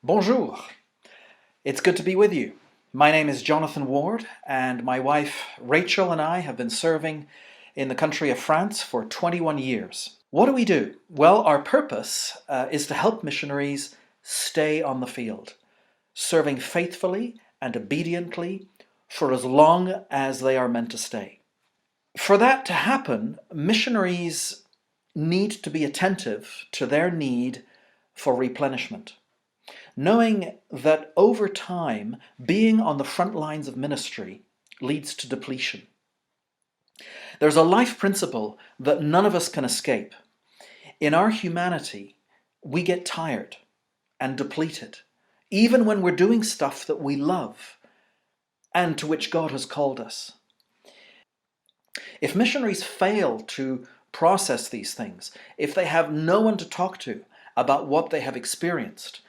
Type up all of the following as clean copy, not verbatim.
Bonjour. It's good to be with you. My name is Jonathan Ward, and my wife Rachel and I have been serving in the country of France for 21 years. What do we do? Well, our purpose is to help missionaries stay on the field, serving faithfully and obediently for as long as they are meant to stay. For that to happen, missionaries need to be attentive to their need for replenishment, knowing that over time, being on the front lines of ministry leads to depletion. There's a life principle that none of us can escape. In our humanity, we get tired and depleted, even when we're doing stuff that we love and to which God has called us. If missionaries fail to process these things, if they have no one to talk to about what they have experienced,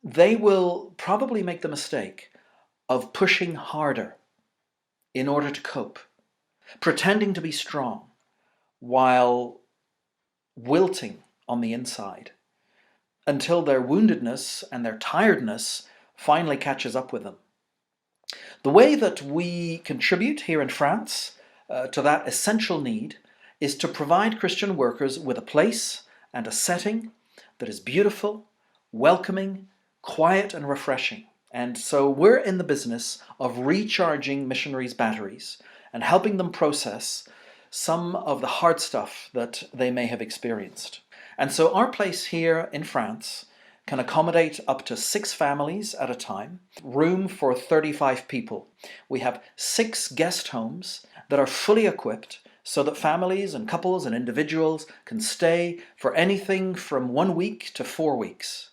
they will probably make the mistake of pushing harder in order to cope, pretending to be strong while wilting on the inside, until their woundedness and their tiredness finally catches up with them. The way that we contribute here in France to that essential need is to provide Christian workers with a place and a setting that is beautiful, welcoming, quiet and refreshing. And so we're in the business of recharging missionaries' batteries and helping them process some of the hard stuff that they may have experienced. And so our place here in France can accommodate up to 6 families at a time, room for 35 people. We have 6 guest homes that are fully equipped so that families and couples and individuals can stay for anything from 1 week to 4 weeks.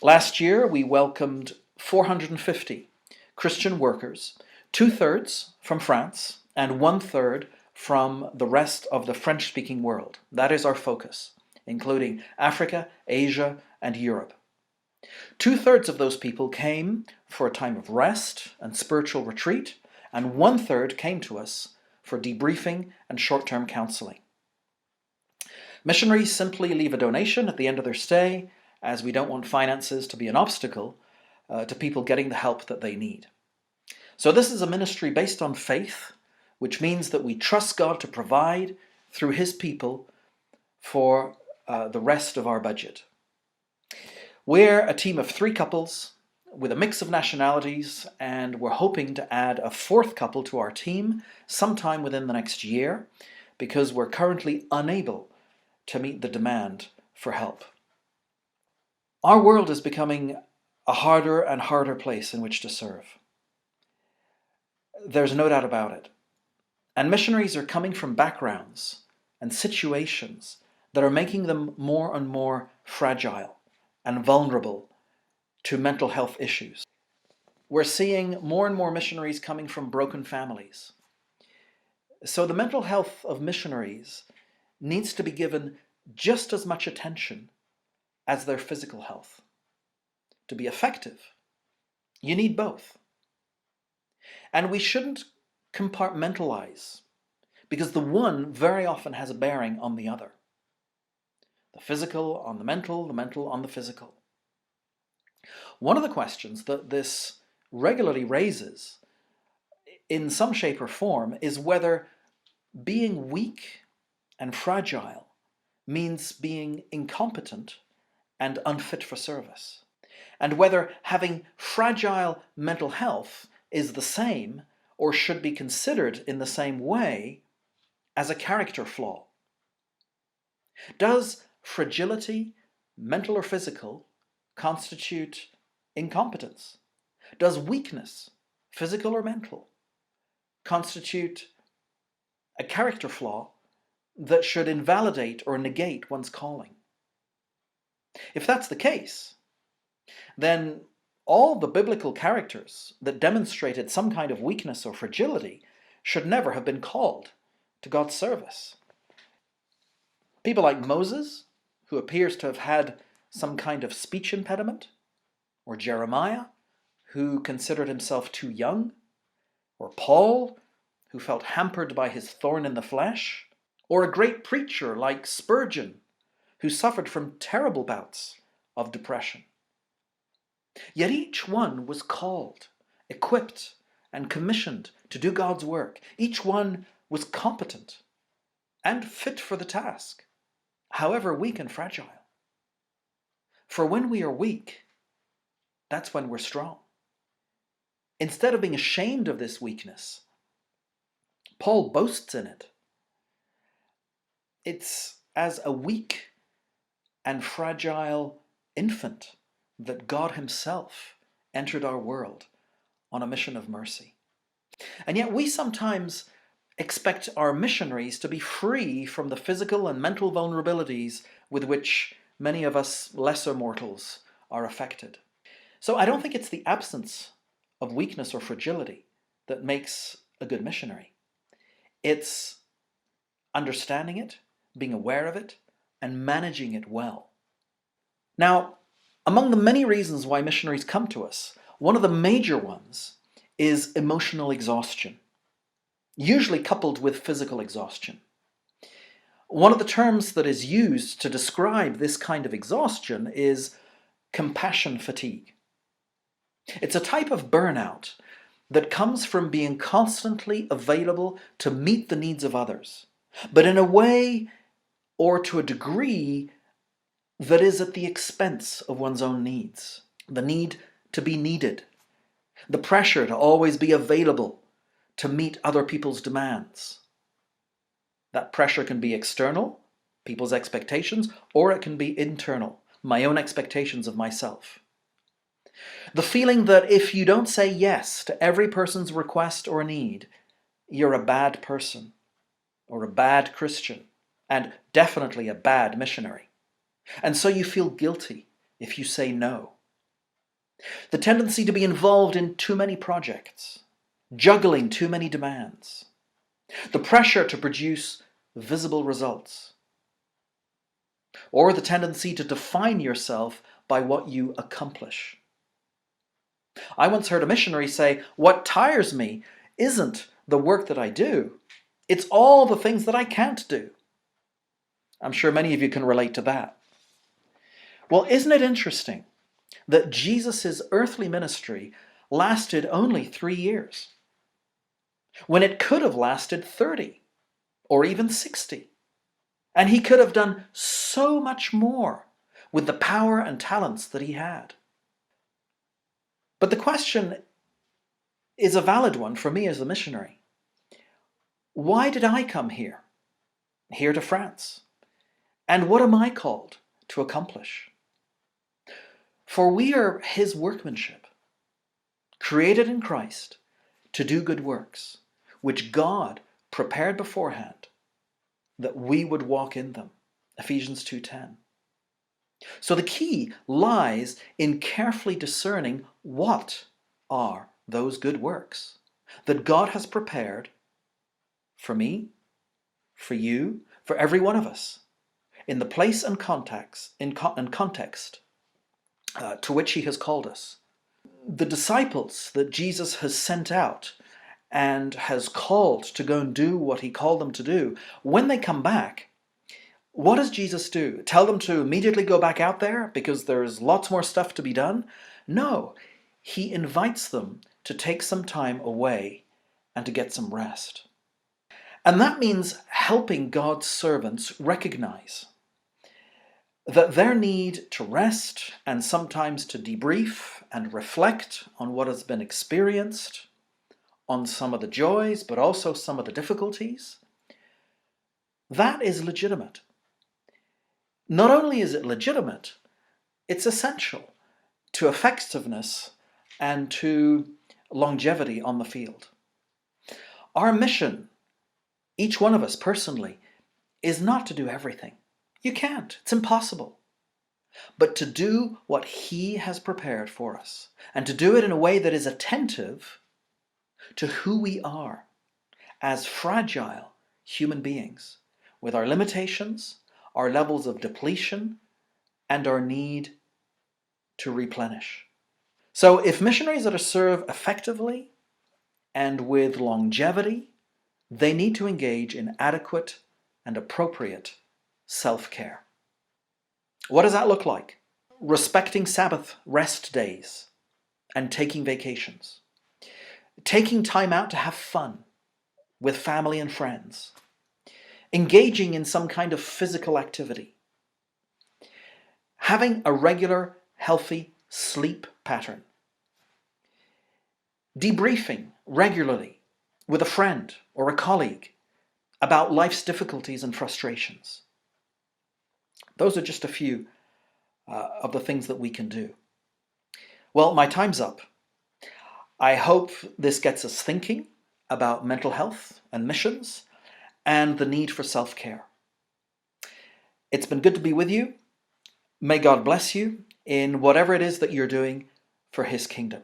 Last year, we welcomed 450 Christian workers, 2/3 from France and 1/3 from the rest of the French-speaking world. That is our focus, including Africa, Asia, and Europe. 2/3 of those people came for a time of rest and spiritual retreat, and 1/3 came to us for debriefing and short-term counseling. Missionaries simply leave a donation at the end of their stay, as we don't want finances to be an obstacle to people getting the help that they need. So this is a ministry based on faith, which means that we trust God to provide through His people for the rest of our budget. We're a team of 3 couples with a mix of nationalities, and we're hoping to add a 4th couple to our team sometime within the next year, because we're currently unable to meet the demand for help. Our world is becoming a harder and harder place in which to serve. There's no doubt about it. And missionaries are coming from backgrounds and situations that are making them more and more fragile and vulnerable to mental health issues. We're seeing more and more missionaries coming from broken families. So the mental health of missionaries needs to be given just as much attention as their physical health. To be effective, you need both. And we shouldn't compartmentalize, because the one very often has a bearing on the other. The physical on the mental on the physical. One of the questions that this regularly raises, in some shape or form, is whether being weak and fragile means being incompetent and unfit for service, and whether having fragile mental health is the same or should be considered in the same way as a character flaw. Does fragility, mental or physical, constitute incompetence? Does weakness, physical or mental, constitute a character flaw that should invalidate or negate one's calling? If that's the case, then all the biblical characters that demonstrated some kind of weakness or fragility should never have been called to God's service. People like Moses, who appears to have had some kind of speech impediment, or Jeremiah, who considered himself too young, or Paul, who felt hampered by his thorn in the flesh, or a great preacher like Spurgeon, who suffered from terrible bouts of depression. Yet each one was called, equipped, and commissioned to do God's work. Each one was competent and fit for the task, however weak and fragile. For when we are weak, that's when we're strong. Instead of being ashamed of this weakness, Paul boasts in it. It's as a weak and fragile infant that God himself entered our world on a mission of mercy. And yet we sometimes expect our missionaries to be free from the physical and mental vulnerabilities with which many of us lesser mortals are affected. So I don't think it's the absence of weakness or fragility that makes a good missionary. It's understanding it, being aware of it, and managing it well. Now, among the many reasons why missionaries come to us, one of the major ones is emotional exhaustion, usually coupled with physical exhaustion. One of the terms that is used to describe this kind of exhaustion is compassion fatigue. It's a type of burnout that comes from being constantly available to meet the needs of others, but in a way or to a degree that is at the expense of one's own needs. The need to be needed, the pressure to always be available to meet other people's demands. That pressure can be external, people's expectations, or it can be internal, my own expectations of myself. The feeling that if you don't say yes to every person's request or need, you're a bad person, or a bad Christian, and definitely a bad missionary. And so you feel guilty if you say no. The tendency to be involved in too many projects, juggling too many demands. The pressure to produce visible results. Or the tendency to define yourself by what you accomplish. I once heard a missionary say, "What tires me isn't the work that I do, it's all the things that I can't do." I'm sure many of you can relate to that. Well, isn't it interesting that Jesus' earthly ministry lasted only 3 years, when it could have lasted 30 or even 60? And he could have done so much more with the power and talents that he had. But the question is a valid one for me as a missionary. Why did I come here to France? And what am I called to accomplish? For we are his workmanship, created in Christ to do good works, which God prepared beforehand that we would walk in them. Ephesians 2:10. So the key lies in carefully discerning what are those good works that God has prepared for me, for you, for every one of us, in the place and context to which he has called us. The disciples that Jesus has sent out and has called to go and do what he called them to do, when they come back, what does Jesus do? Tell them to immediately go back out there because there's lots more stuff to be done? No, he invites them to take some time away and to get some rest. And that means helping God's servants recognize that their need to rest and sometimes to debrief and reflect on what has been experienced, on some of the joys, but also some of the difficulties, that is legitimate. Not only is it legitimate, it's essential to effectiveness and to longevity on the field. Our mission, each one of us personally, is not to do everything. You can't. It's impossible. But to do what he has prepared for us, and to do it in a way that is attentive to who we are as fragile human beings, with our limitations, our levels of depletion, and our need to replenish. So if missionaries are to serve effectively and with longevity, they need to engage in adequate and appropriate self-care. What does that look like? Respecting Sabbath rest days and taking vacations, taking time out to have fun with family and friends, engaging in some kind of physical activity, having a regular, healthy sleep pattern, debriefing regularly with a friend or a colleague about life's difficulties and frustrations. Those are just a few of the things that we can do. Well, my time's up. I hope this gets us thinking about mental health and missions and the need for self-care. It's been good to be with you. May God bless you in whatever it is that you're doing for His kingdom.